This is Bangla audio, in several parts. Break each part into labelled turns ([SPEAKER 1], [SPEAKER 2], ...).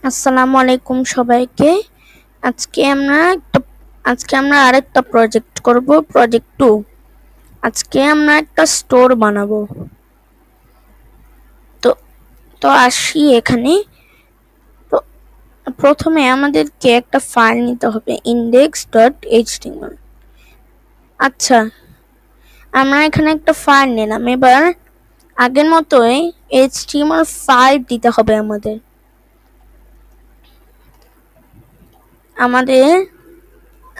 [SPEAKER 1] আসসালামু আলাইকুম সবাইকে। আজকে আমরা একটা আজকে আমরা আরেকটা প্রজেক্ট করব, প্রজেক্ট 2। আজকে আমরা একটা স্টোর বানাবো। তো তো আসি এখানে। তো প্রথমে আমাদেরকে একটা ফাইল নিতে হবে, index.html। আচ্ছা, আমরা এখানে একটা ফাইল নিলাম। এবার আগের মতোই html5 দিতে হবে আমাদের।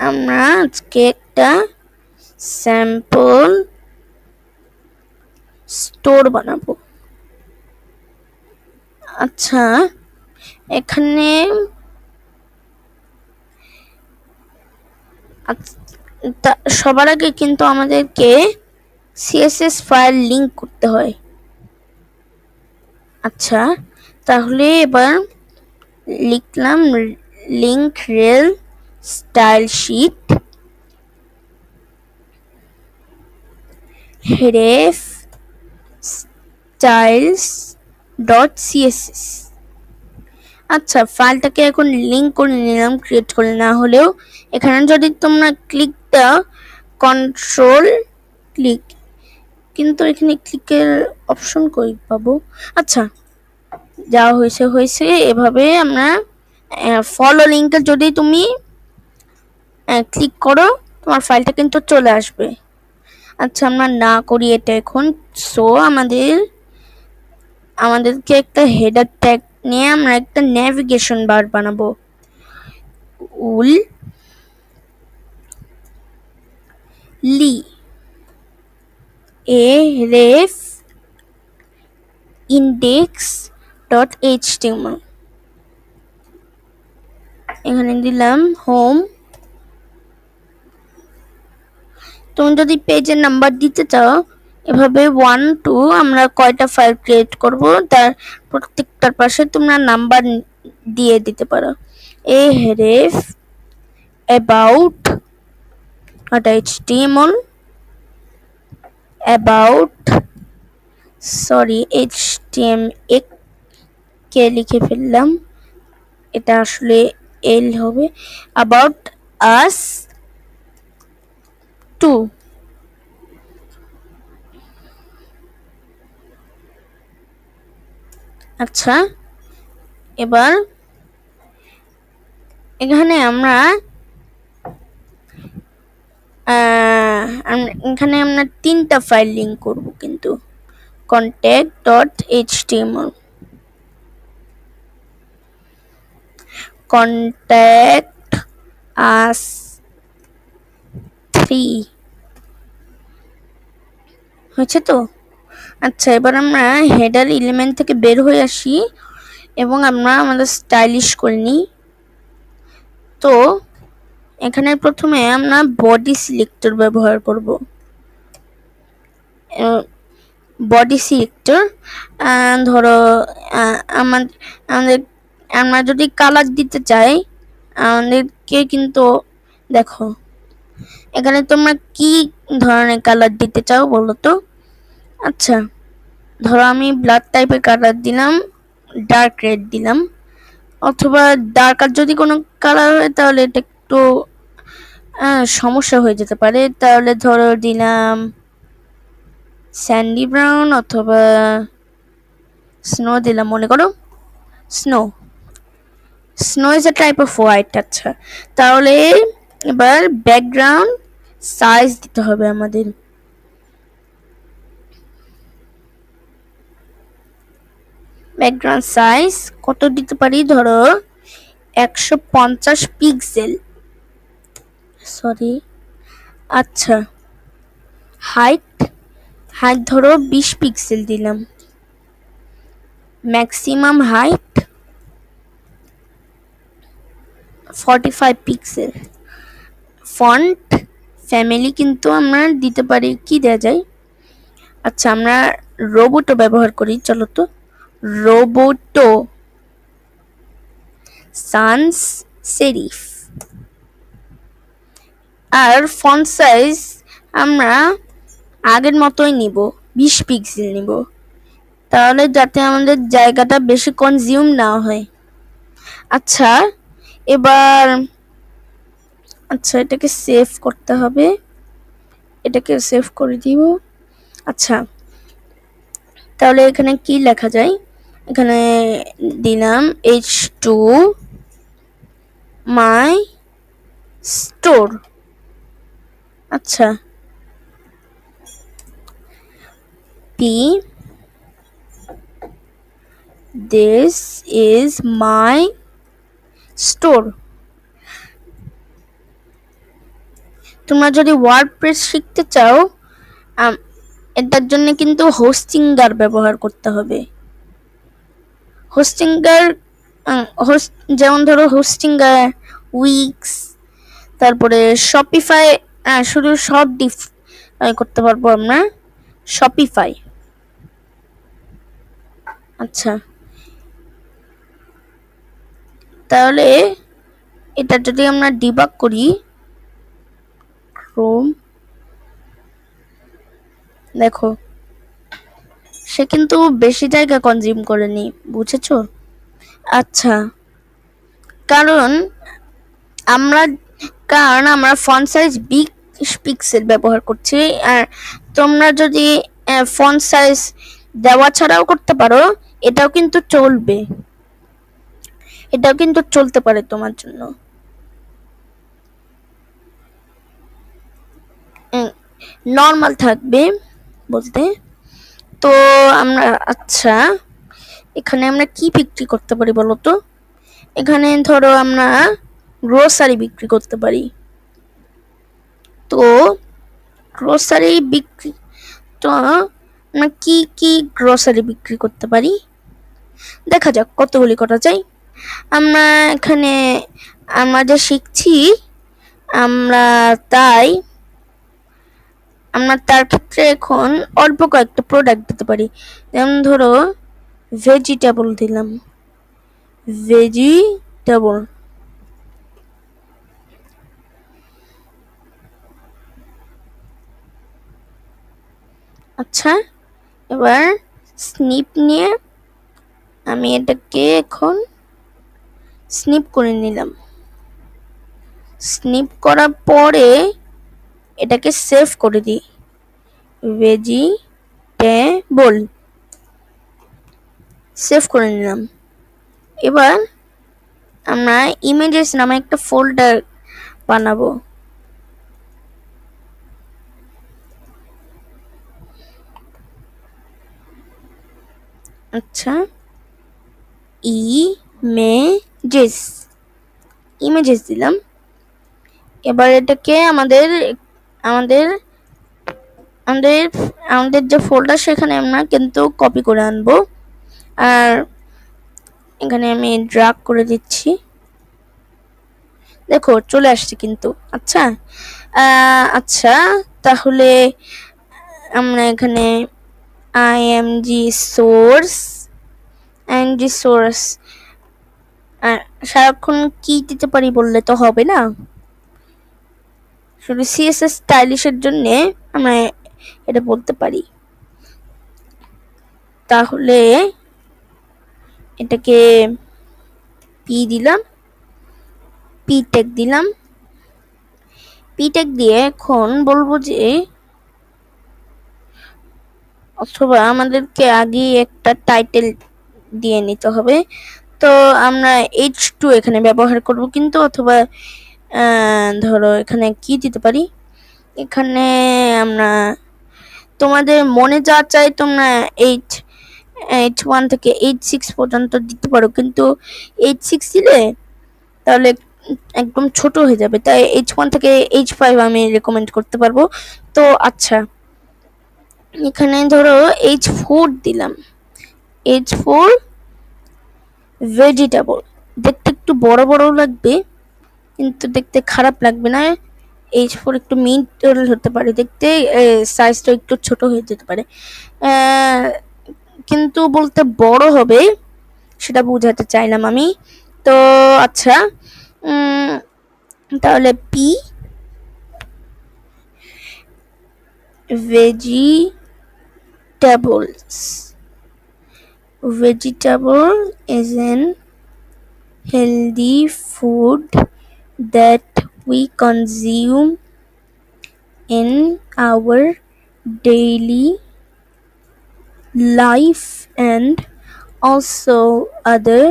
[SPEAKER 1] আমরা আজকে একটা স্যাম্পল স্টোর বানাবো। আচ্ছা, এখানে সবার আগে কিন্তু আমাদেরকে সিএসএস ফাইল লিংক করতে হয়। আচ্ছা, তাহলে এবার লিখলাম লিংক রেল স্টাইল শিট রেফ স্টাইলস ডট সিএসএস। আচ্ছা, ফাইলটাকে এখন লিংক করে নিলাম, ক্রিয়েট করে। না হলেও এখানে যদি তোমরা ক্লিক দাও, কন্ট্রোল ক্লিক, কিন্তু এখানে ক্লিকের অপশন কই পাবো? আচ্ছা, যা হয়েছে হয়েছে। এভাবে আমরা ফলো লিংকে যদি তুমি ক্লিক করো, তোমার ফাইলটা কিন্তু চলে আসবে। আচ্ছা, আমরা না করি এটা এখন। সো আমাদেরকে একটা হেডার ট্যাগ নিয়ে আমরা একটা নেভিগেশন বার বানাবো। উল লি এ রেফ index.html। এখানে দিলাম হোম। তুমি যদি পেজের নাম্বার দিতে চাও, এভাবে 1 2 আমরা কয়টা ফাইল ক্রিয়েট করব তার প্রত্যেকটার পাশে তোমরা নাম্বার দিয়ে দিতে পারো। এ রেফ about html about html কে লিখে ফেললাম, এটা আসলে এল হবে। about us 2। আচ্ছা, এবার এখানে আমরা তিনটা ফাইল লিংক করব, কিন্তু contact.html, contact us 3 হয়েছে তো। আচ্ছা, এবার আমরা হেডার এলিমেন্ট থেকে বের হয়ে আসি এবং আমরা আমাদের স্টাইলিশ করে নিই। তো এখানে প্রথমে আমরা বডি সিলেক্টর ব্যবহার করব। বডি সিলেক্টর ধরো আমাদের আমরা যদি কালার দিতে চাই, আমাদেরকে কিন্তু দেখো এখানে তোমরা কি ধরনের কালার দিতে চাও বলো তো। আচ্ছা, ধরো আমি ব্ল্যাক টাইপের কালার দিলাম, ডার্ক রেড দিলাম, অথবা ডার্কার যদি কোনো কালার হয় তাহলে এটা একটু সমস্যা হয়ে যেতে পারে। তাহলে ধরো দিলাম স্যান্ডি ব্রাউন অথবা স্নো দিলাম। মনে করো snow is a type off white. আচ্ছা, তাহলে এবার ব্যাকগ্রাউন্ড সাইজ দিতে হবে আমাদের। ব্যাকগ্রাউন্ড সাইজ কত দিতে পারি? ধরো 150 পিক্সেল, সরি। আচ্ছা, হাইট ধরো 20 পিক্সেল দিলাম। Maximum height 45 pixel. Font family কিন্তু আমরা দিতে পারি, কি দেওয়া যায়? আচ্ছা, আমরা রোবোটো ব্যবহার করি, চলো তো। Roboto sans serif. আর ফন্ট সাইজ আমরা আগের মতোই নিব, 20 পিক্সেল নিব, তাহলে যাতে আমাদের জায়গাটা বেশি কনজিউম না হয়। আচ্ছা এবার এটাকে সেভ করতে হবে, এটাকে সেভ করে দিব। আচ্ছা তাহলে এখানে কি লেখা যায়, এখানে দিলাম h2 মাই স্টোর। আচ্ছা p this is my store। তোমরা যদি ওয়ার্ডপ্রেস শিখতে চাও এটার জন্য কিন্তু হোস্টিঙ্গার ব্যবহার করতে হবে। হোস্টিঙ্গার যেমন ধরো হোস্টিঙ্গার, উইক্স, তারপরে শপিফাই, শুধু সব করতে পারবো আমরা শপিফাই। আচ্ছা তাহলে এটা যদি আমরা ডিবাগ করি ক্রোম, দেখো সে কিন্তু বেশি জায়গা কনজিউম করেনি, বুঝেছো? আচ্ছা কারণ আমরা ফন্ট সাইজ বিগ পিক্সেল ব্যবহার করছি, আর তোমরা যদি ফন্ট সাইজ দেওয়া ছাড়াও করতে পারো এটাও কিন্তু চলবে, এটাও কিন্তু চলতে পারে তোমার জন্য। নর্মাল থাকবে বলতে তো আমরা। আচ্ছা এখানে আমরা কি বিক্রি করতে পারি বলো তো? এখানে ধরো আমরা গ্রোসারি বিক্রি করতে পারি, তো গ্রোসারি বিক্রি, তো আমরা কি কি গ্রোসারি বিক্রি করতে পারি দেখা যাক কতগুলি করা যায়। আমরা এখানে আমরা যা শিখছি আমরা তার ক্ষেত্রে এখন অল্প কয়েকটা প্রোডাক্ট দিতে পারি, যেমন ধরো ভেজিটেবল দিলাম, ভেজিটেবল। আচ্ছা এবার স্নিপ নিয়ে আমি এটাকে এখন স্নিপ করে নিলাম। স্নিপ করার পরে এটাকে সেভ করে দিই, ভেজিটেবল সেভ করে নিলাম। এবার আমরা ইমেজেস নামে একটা ফোল্ডার বানাবো। আচ্ছা ইমেজেস ইমেজেস দিলাম। এবার এটাকে আমাদের আমাদের আমাদের আমাদের যে ফোল্ডার সেখানে আমরা কিন্তু কপি করে আনবো, আর এখানে আমি ড্র্যাগ করে দিচ্ছি, দেখো চলে আসছে কিন্তু। আচ্ছা আচ্ছা তাহলে আমরা এখানে সোর্স সারাক্ষণ কি দিতে পারি বললে তো হবে না, শুধু সিএসএস স্টাইলিশের জন্য আমরা এটা বলতে পারি। তাহলে এটাকে পি দিলাম, পি ট্যাগ দিলাম, পি ট্যাগ দিয়ে এখন বলবো যে, অথবা আমাদেরকে আগে একটা টাইটেল দিয়ে নিতে হবে, তো আমরা h2 এখানে ব্যবহার করব কিন্তু, অথবা ধরো এখানে কি দিতে পারি, এখানে আমরা তোমাদের মনে যা চাই তোমরা H1 থেকে H6 পর্যন্ত দিতে পারো, কিন্তু H6 দিলে তাহলে একদম ছোট হয়ে যাবে, তাই H1 থেকে H5 আমি রেকমেন্ড করতে পারবো। তো আচ্ছা এখানে ধরো H4 দিলাম, H4 ভেজিটেবল, দেখতে একটু বড় বড় লাগবে কিন্তু দেখতে খারাপ লাগবে না। H4 একটু মিডল হতে পারে, দেখতে সাইজটা একটু ছোট হয়ে যেতে পারে, কিন্তু বলতে বড় হবে সেটা বোঝাতে চাইলাম আমি। তো আচ্ছা তাহলে P vegetable is in healthy food that we consume in our daily life and also other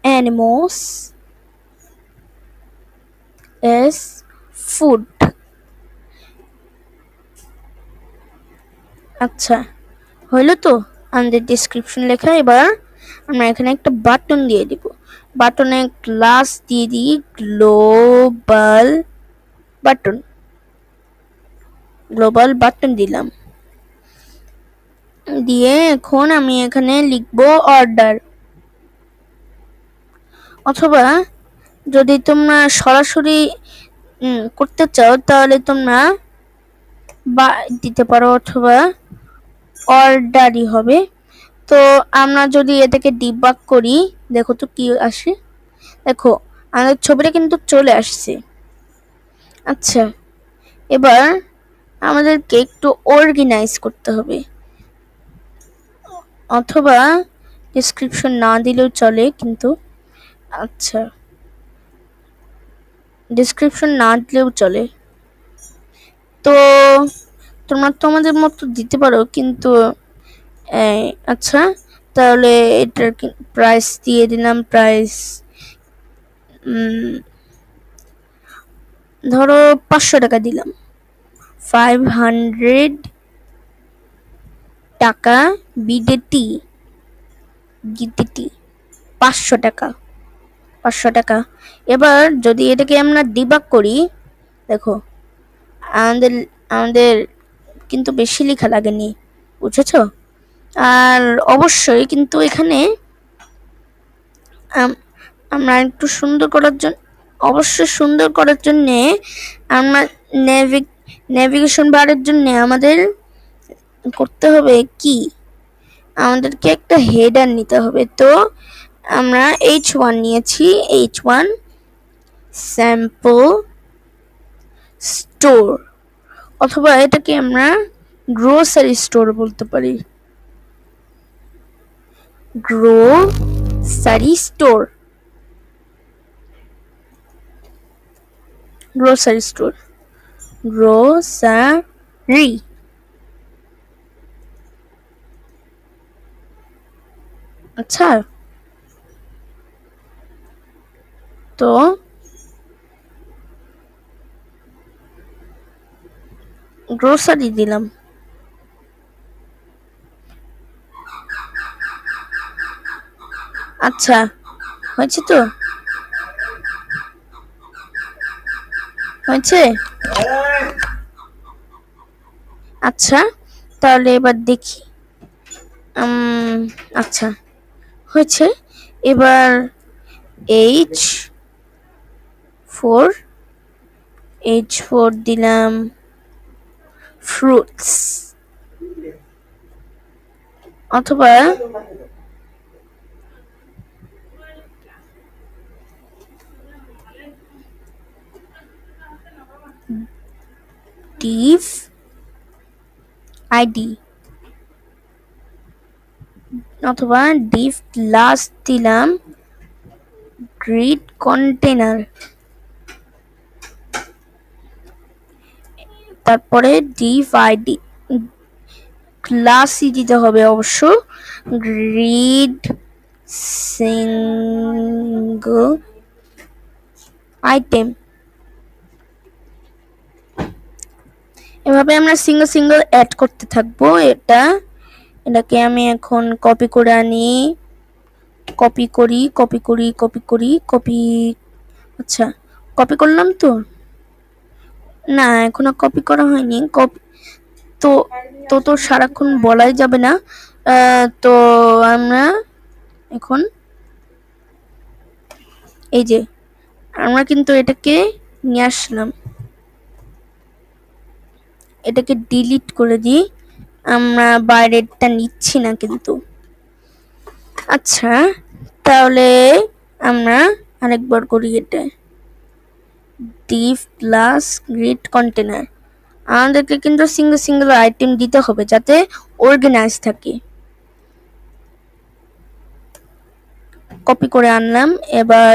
[SPEAKER 1] animals as food. আচ্ছা, হলো তো আমাদের ডেসক্রিপশন লেখা। এবার আমরা এখানে একটা বাটন দিয়ে দিব। বাটনে ক্লাস দিয়ে দিই গ্লোবাল বাটন। গ্লোবাল বাটন দিলাম, দিয়ে এখন আমি এখানে লিখব অর্ডার। অথবা যদি তোমরা সরাসরি করতে চাও তাহলে তোমরা বা দিতে পারো, অথবা অর্ডারই হবে। তো আমরা যদি এটাকে ডিবাগ করি, দেখো তো কি আসে। দেখো আমাদের ছবিটা কিন্তু চলে আসছে। আচ্ছা, এবার আমাদেরকে একটু অর্গানাইজ করতে হবে, অথবা ডেসক্রিপশন না দিলেও চলে, কিন্তু আচ্ছা ডেসক্রিপশন না দিলেও চলে। তো তোমরা তোমাদের মতো দিতে পারো, কিন্তু আচ্ছা তাহলে এটার প্রাইস দিয়ে দিলাম। প্রাইস ধরো 500 টাকা দিলাম। 500 টাকা বিডেটি, গিটিটি 500 টাকা, 500 টাকা। এবার যদি এটাকে আমরা ডিবাগ করি, দেখো আমাদের আমাদের কিন্তু বেশি লেখা লাগেনি, বুঝেছো? আর অবশ্যই কিন্তু এখানে আমরা একটু সুন্দর করার জন্য, অবশ্যই সুন্দর করার জন্য আমরা নেভিগেশন বারের জন্য আমাদের করতে হবে কি, আমাদেরকে একটা হেডার নিতে হবে। তো আমরা H1 নিয়েছি, H1 স্যাম্পল স্টোর, অথবা এটাকে আমরা গ্রোসারি স্টোর বলতে পারি। Grocery store, grocery store, grocery. আচ্ছা, তো গ্রোসারি দিলাম। আচ্ছা, হয়েছে তো, হয়েছে। আচ্ছা তাহলে এবার দেখি। আচ্ছা হয়েছে। এবার H4 দিলাম ফ্রুটস, অথবা div id, অথবা div ক্লাস দিলাম গ্রিড কন্টেনার, তারপরে div id ক্লাসই দিতে হবে অবশ্য, গ্রিড সিঙ্গল আইটেম। এভাবে আমরা সিঙ্গেল অ্যাড করতে থাকবো। এটাকে আমি এখন কপি করে আনি, কপি করি। আচ্ছা কপি করলাম তো, না এখনো কপি করা হয়নি। কপি তো তো সারাক্ষণ বলাই যাবে না। তো আমরা এখন এই যে আমরা কিন্তু এটাকে নিয়ে আসলাম, এটাকে ডিলিট করে দিই, আমরা বাইরেরটা নিচ্ছি না কিন্তু। আচ্ছা তাহলে আমরা আরেকবার করি, এটা div প্লাস গ্রিড কন্টেনার। আমাদেরকে কিন্তু সিঙ্গেল আইটেম দিতে হবে যাতে অর্গানাইজ থাকে। কপি করে আনলাম। এবার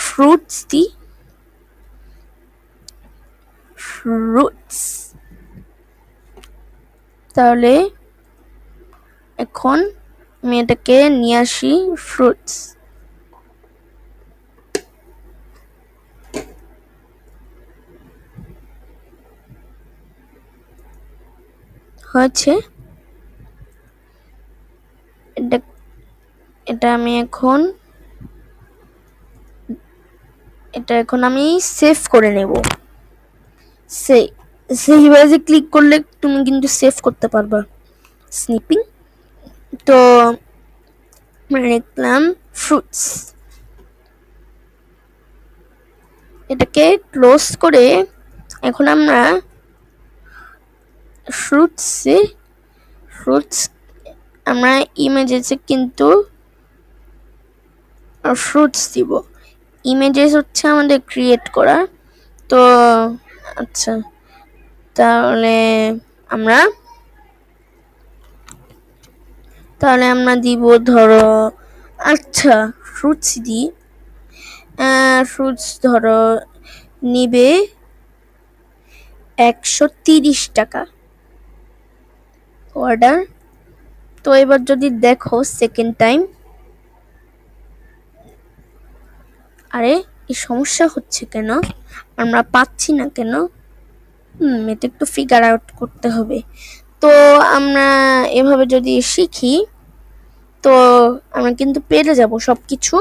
[SPEAKER 1] ফ্রুটস দি, ফ্রুটস। তাহলে এখন আমি এটাকে নিয়ে আসি ফ্রুটস। হয়েছে। এটা এটা আমি এখন আমি সেভ করে নেব। সেইভাবে ক্লিক করলে তুমি কিন্তু সেভ করতে পারবা স্নিপিং। তো লিখলাম ফ্রুটস, এটাকে ক্লোজ করে এখন আমরা ফ্রুটস আমরা ইমেজেসে কিন্তু ফ্রুটস দিব। ইমেজেস হচ্ছে আমাদের ক্রিয়েট করা। তো আচ্ছা, তাহলে আমরা দিব ধরো, আচ্ছা ফ্রুটস দিই। ফ্রুটস ধরো নিবে 130 টাকা অর্ডার। তো এবার যদি দেখো সেকেন্ড টাইম, আরে এই সমস্যা হচ্ছে কেন, আমরা পাচ্ছি না কেন? এটা একটু ফিগার আউট করতে হবে। তো আমরা এভাবে যদি শিখি তো আমরা কিন্তু পেরে যাব সবকিছু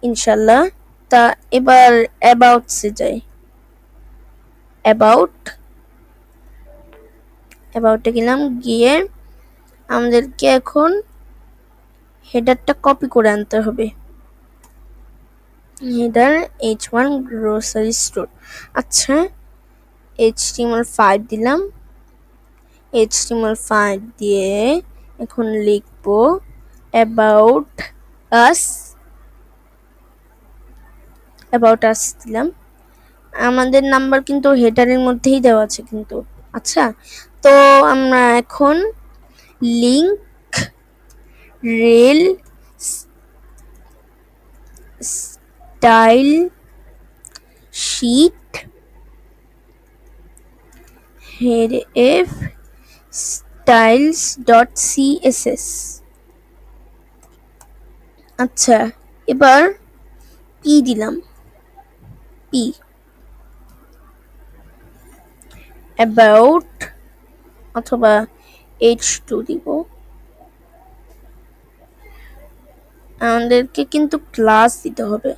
[SPEAKER 1] ইনশাল্লাহ। তা এবার অ্যাবাউটসে যাই। অ্যাবাউটে গেলাম, গিয়ে আমাদেরকে এখন হেডারটা কপি করে আনতে হবে। Header H1 grocery store. আচ্ছা, HTML5 দিলাম। HTML5 দিয়ে এখন লিখব অ্যাবাউট আস দিলাম। আমাদের নাম্বার কিন্তু হেডারের মধ্যেই দেওয়া আছে কিন্তু। আচ্ছা, তো আমরা এখন link rail style sheet href styles.css। আচ্ছা, এবার পি দিলাম, পি অ্যাবাউট অথবা H2 দিব। আমাদেরকে কিন্তু ক্লাস দিতে হবে,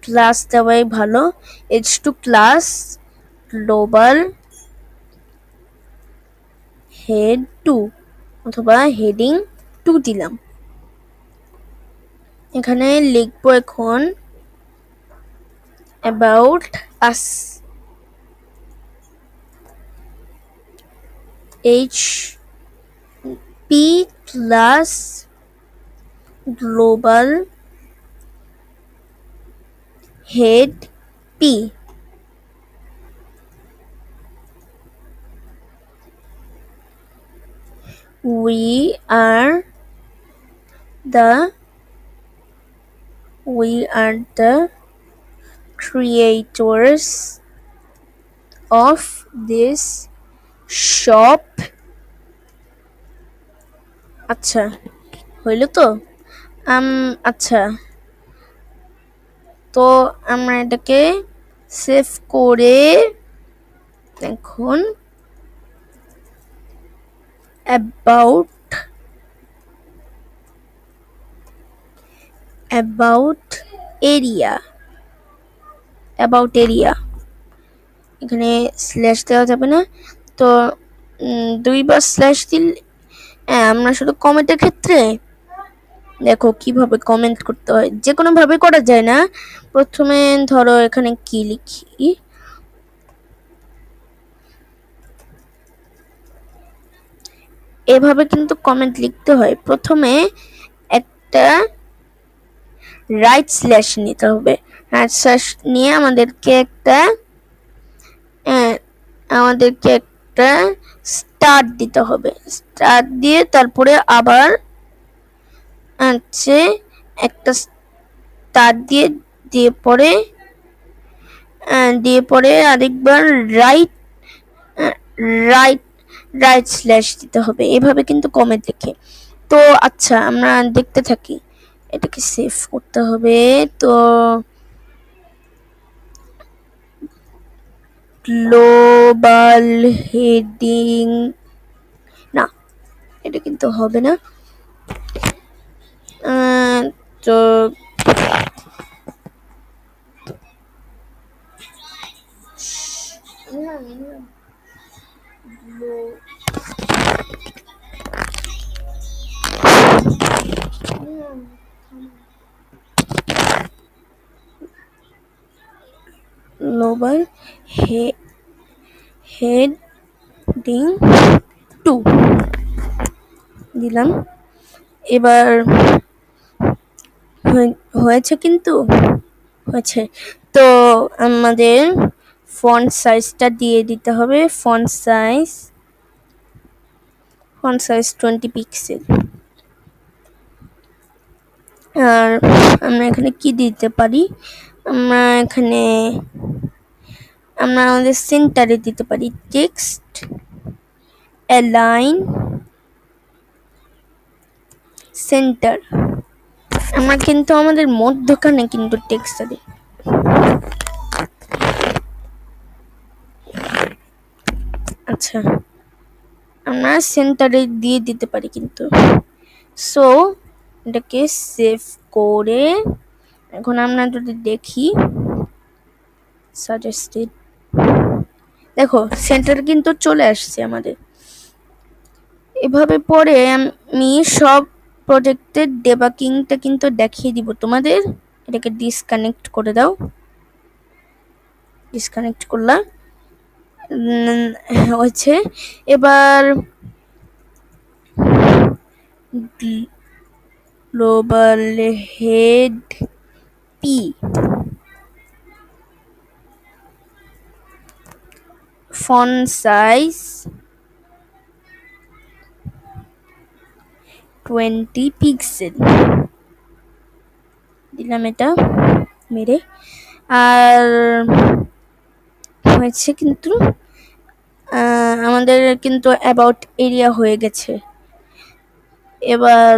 [SPEAKER 1] ক্লাস দেওয়াই ভালো। H2 ক্লাস গ্লোবাল হেড 2 অথবা হেডিং 2 দিলাম। এখানে লিখব এখন about us, HP class global head P। we are the creators of this shop। আচ্ছা, হইল তো। আচ্ছা, তো আমরা এটাকে সেভ করে এখন অ্যাবাউট এরিয়া এখানে স্ল্যাশ দেওয়া যাবে না, তো দুইবার স্ল্যাশ দিলে আমরা শুধু কমেন্টের ক্ষেত্রে দেখো কিভাবে কমেন্ট করতে হয়, যে কোনো ভাবে করা যায় না। প্রথমে ধরো এখানে কি লিখি, এভাবে কিন্তু কমেন্ট লিখতে হয়। প্রথমে একটা রাইট স্ল্যাশ নিতে হবে, রাইট স্ল্যাশ নিয়ে আমাদেরকে একটা স্টার্ট দিতে হবে। স্টার্ট দিয়ে তারপরে আবার একটা তার দিয়ে দিয়ে পরে আরেকবার রাইট রাইট রাইট স্ল্যাশ দিতে হবে, এভাবে কিন্তু কমেন্ট লিখে। তো আচ্ছা আমরা দেখতে থাকি, এটাকে সেভ করতে হবে। তো গ্লোবাল হেডিং, না এটা কিন্তু হবে না। তো গ্লোবাল হেডিং 2 দিলাম। এবার হয়েছে, কিন্তু হয়েছে। তো আমাদের ফন্ট সাইজটা দিয়ে দিতে হবে। Font size 20 pixel. আর আমরা এখানে কি দিতে পারি, আমরা এখানে আমাদের সেন্টারে দিতে পারি টেক্সট অ্যালাইন সেন্টার। আমরা কিন্তু আমাদের মধ্যখানে কিন্তু টেক্সটটা দিই। আচ্ছা আমরা সেন্টারে দিয়ে দিতে পারি কিন্তু। সো এটাকে সেভ করে এখন আমরা যদি দেখি সাজেস্টেড, দেখো সেন্টার কিন্তু চলে আসছে আমাদের। এভাবে পরে আমি সব প্রজেক্টের ডেবাগিংটা কিন্তু দেখিয়ে দিব তোমাদের। এটাকে ডিসকানেক্ট করে দাও, ডিসকানেক্ট করলাম, হয়েছে। এবার global head P font size 20 pixel দিলাম এটা মেরে। আর হয়েছে কিন্তু আমাদের কিন্তু অ্যাবাউট এরিয়া হয়ে গেছে। এবার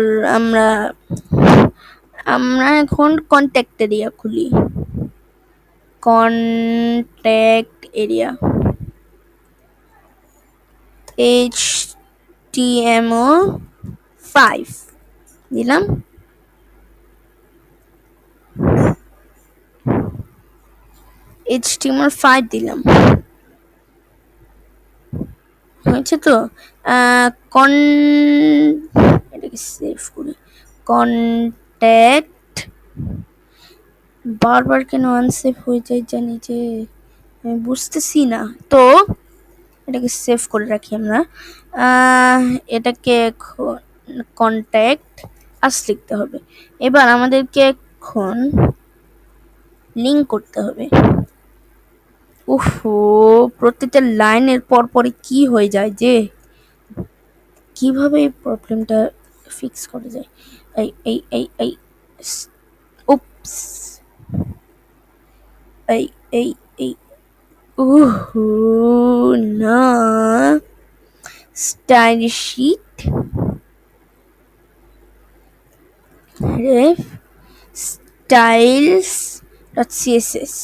[SPEAKER 1] আমরা এখন কন্ট্যাক্ট এরিয়া খুলি। কন্ট্যাক্ট এরিয়া HTML5 দিলাম। HTML5 দিলাম, হয়েছে তো। এটাকে সেভ করি। কন্ট্যাক্ট, বারবার কেন আনসেভ হয়ে যায় জানি যে, আমি বুঝতেছি না। তো এটাকে সেভ করে রাখি আমরা। এটাকে কন্ট্যাক্ট আস লিখতে হবে। এবার আমাদেরকে এখন লিঙ্ক করতে হবে। ওহো, প্রত্যেকটা লাইনের পর পরে কি হয়ে যায় যে, কিভাবে এই প্রবলেমটা ফিক্স করা যায়। এই এই এই এই উপস, এই এই এই ওহো না, স্টাইল শিট রেফ স্টাইলস .css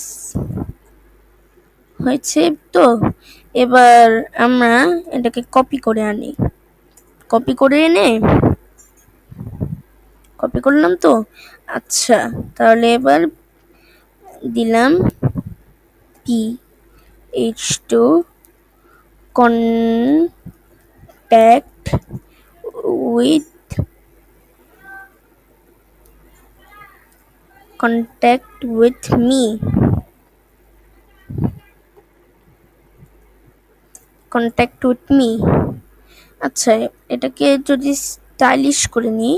[SPEAKER 1] হয়েছে তো। এবার আমরা এটাকে কপি করে আনি, কপি করে এনে কপি করলাম তো। আচ্ছা তাহলে এবার দিলাম PH2 contact with me, contact with me। আচ্ছা এটাকে যদি স্টাইলিশ করে নিই,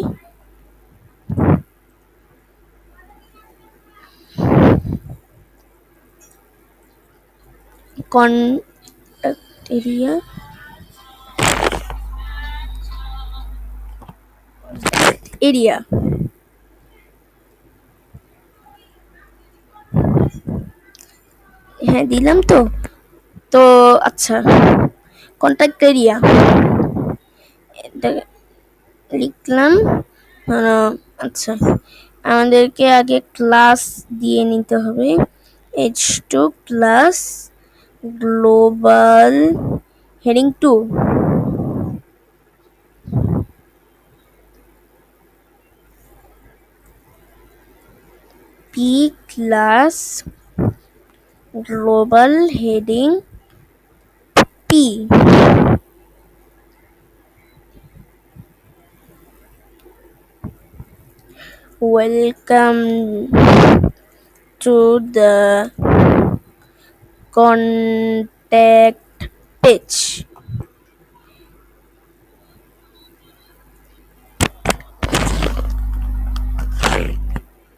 [SPEAKER 1] contact area হ্যাঁ দিলাম তো। তো আচ্ছা, কন্ট্যাক্ট এরিয়া এটা লিখলাম। আচ্ছা, আমাদেরকে আগে ক্লাস দিয়ে নিতে হবে। h2 class global heading 2, p class global heading p, welcome to the contact page.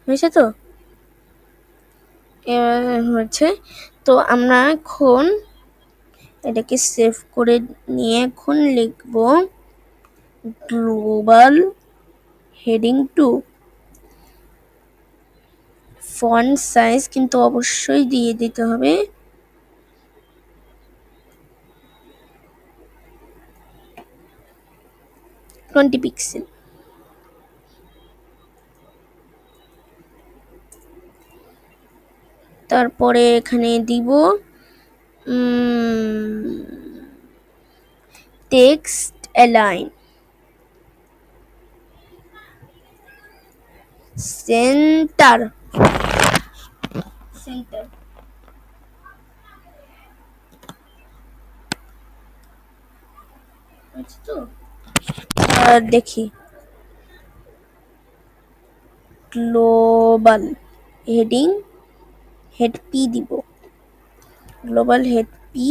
[SPEAKER 1] হয়েছে তো? এবার হচ্ছে, তো আমরা এখন এটাকে সেভ করে নিয়ে এখন লিখব গ্লোবাল হেডিং 2। ফন্ট সাইজ কিন্তু অবশ্যই দিয়ে দিতে হবে 20 পিক্সেল। তারপরে এখানে দিব টেক্সট অ্যালাইন সেন্টার সেন্টার আচ্ছা, তো দেখি গ্লোবাল হেডিং হেড পি দিব। Global head P,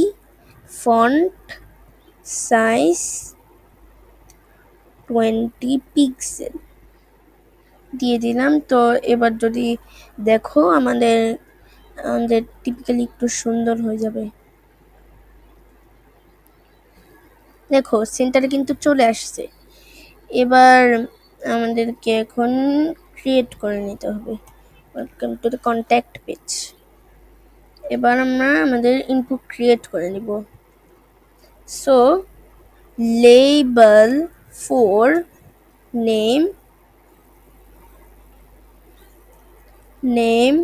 [SPEAKER 1] font size 20 pixel দিয়ে দিলাম। তো এবার যদি দেখো আমাদের টিপিক্যালি একটু সুন্দর হয়ে যাবে। দেখো সেন্টারে কিন্তু চলে আসছে। এবার আমাদেরকে এখন ক্রিয়েট করে নিতে হবে। Welcome to the contact page. এবার আমরা আমাদের ইনপুট ক্রিয়েট করে নিব। So label for name name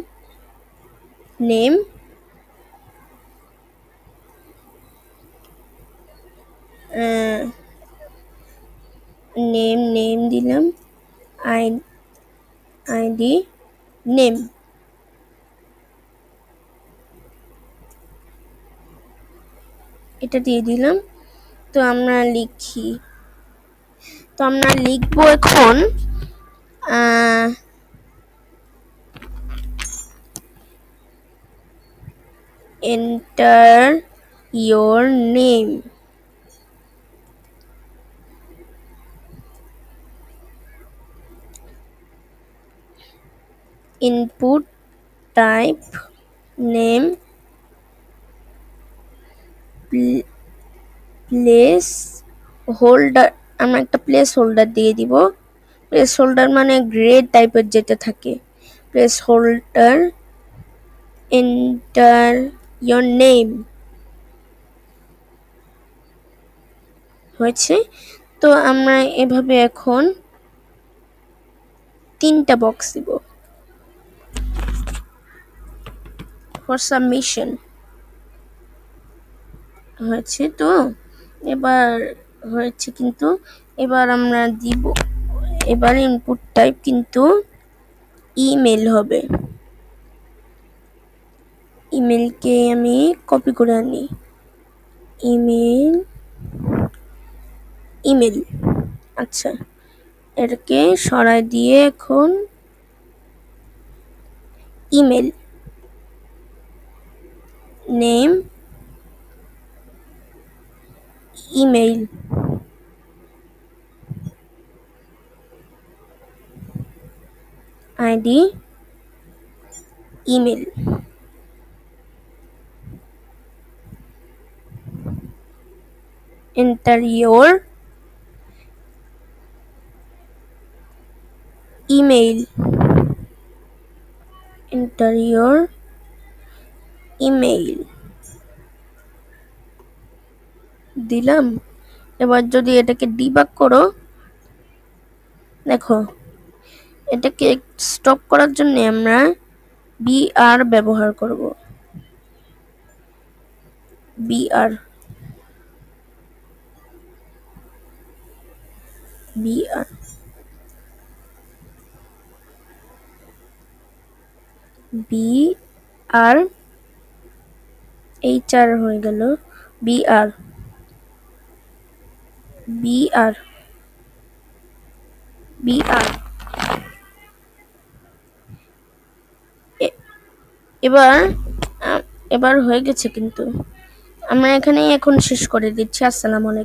[SPEAKER 1] name name দিলাম, আইডি নেম, এটা দিয়ে দিলাম। তো আমরা লিখি, তো আমরা লিখবো এখন enter your name, input type name, place holder, আমরা একটা প্লেস হোল্ডার দিয়ে দিব। প্লেস হোল্ডার মানে গ্রে টাইপের যেটা থাকে, place holder enter your name হয়েছে। তো আমরা এভাবে এখন 3টা বক্স দিব ফর সাবমিশন হয়েছে। তো এবার হয়েছে, কিন্তু এবার আমরা দিব, এবার ইনপুট টাইপ কিন্তু ইমেল হবে। ইমেলকে আমি কপি করে আনি, ইমেল ইমেল আচ্ছা, এটাকে সরাই দিয়ে এখন email name email ID email, enter your email, enter your email দিলাম। এবার যদি এটাকে ডিবাগ করো, দেখো এটাকে স্টপ করার জন্য আমরা বিআর ব্যবহার করব। বিআর বিআর বিআর এইচআর হয়ে গেল বিআর বিআর বিআর। এবার এবার হয়ে গেছে, কিন্তু আমরা এখানেই এখন শেষ করে দিচ্ছি। আসসালামু আলাইকুম।